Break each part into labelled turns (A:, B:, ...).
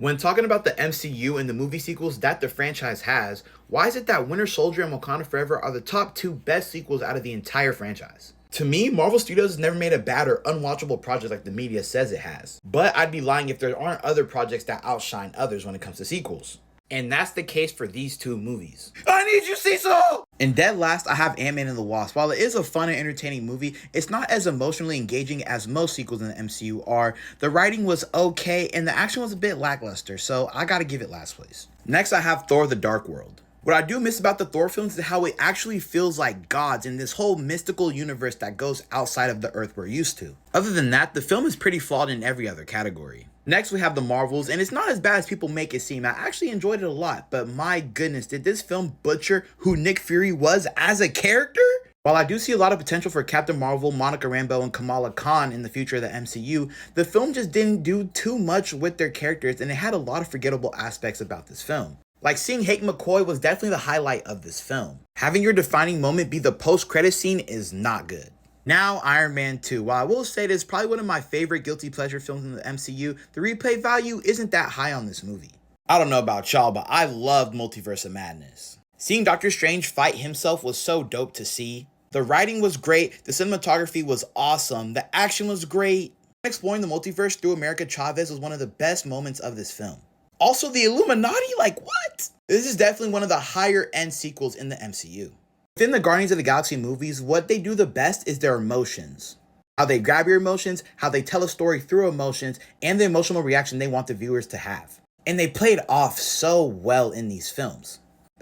A: When talking about the MCU and the movie sequels that the franchise has, why is it that Winter Soldier and Wakanda Forever are the top two best sequels out of the entire franchise? To me, Marvel Studios has never made a bad or unwatchable project like the media says it has. But I'd be lying if there aren't other projects that outshine others when it comes to sequels. And that's the case for these two movies. I need you, Cecil! And dead last, I have Ant-Man and the Wasp. While it is a fun and entertaining movie, it's not as emotionally engaging as most sequels in the MCU are. The writing was okay, and the action was a bit lackluster, so I gotta give it last place. Next, I have Thor: The Dark World. What I do miss about the Thor films is how it actually feels like gods in this whole mystical universe that goes outside of the Earth we're used to. Other than that, the film is pretty flawed in every other category. Next, we have the Marvels, and it's not as bad as people make it seem. I actually enjoyed it a lot, but my goodness, did this film butcher who Nick Fury was as a character? While I do see a lot of potential for Captain Marvel, Monica Rambeau, and Kamala Khan in the future of the MCU, the film just didn't do too much with their characters, and it had a lot of forgettable aspects about this film. Like, seeing Hank McCoy was definitely the highlight of this film. Having your defining moment be the post-credit scene is not good. Now, Iron Man 2. While I will say this is probably one of my favorite guilty pleasure films in the MCU, the replay value isn't that high on this movie. I don't know about y'all, but I loved Multiverse of Madness. Seeing Doctor Strange fight himself was so dope to see. The writing was great, the cinematography was awesome, the action was great. Exploring the multiverse through America Chavez was one of the best moments of this film. Also, the Illuminati, like what? This is definitely one of the higher end sequels in the MCU. Within the Guardians of the Galaxy movies, what they do the best is their emotions. How they grab your emotions, how they tell a story through emotions, and the emotional reaction they want the viewers to have. And they played off so well in these films.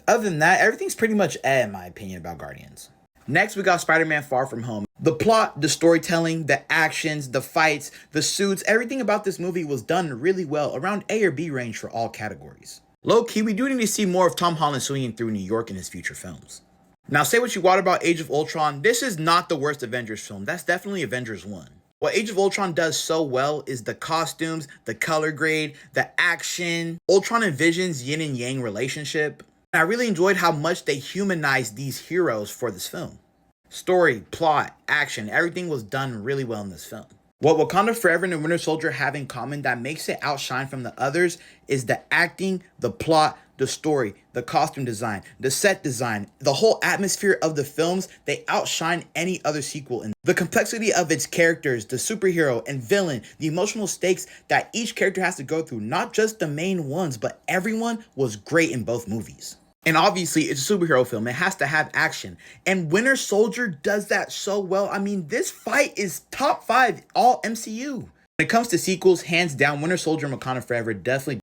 A: Other than that, everything's pretty much in my opinion about Guardians. Next, we got Spider-Man Far From Home. The plot, the storytelling, the actions, the fights, the suits, everything about this movie was done really well, around A or B range for all categories. Low-key, we do need to see more of Tom Holland swinging through New York in his future films. Now, say what you want about Age of Ultron, this is not the worst Avengers film. That's definitely Avengers 1. What Age of Ultron does so well is the costumes, the color grade, the action, Ultron and Vision's yin and yang relationship. And I really enjoyed how much they humanized these heroes for this film. Story, plot, action, everything was done really well in this film. What Wakanda Forever and Winter Soldier have in common that makes it outshine from the others is the acting, the plot, the story, the costume design, the set design, the whole atmosphere of the films. They outshine any other sequel in the complexity of its characters, the superhero and villain, the emotional stakes that each character has to go through, not just the main ones, but everyone was great in both movies. And obviously, it's a superhero film. It has to have action. And Winter Soldier does that so well. I mean, this fight is top 5 all MCU. When it comes to sequels, hands down, Winter Soldier and Wakanda Forever definitely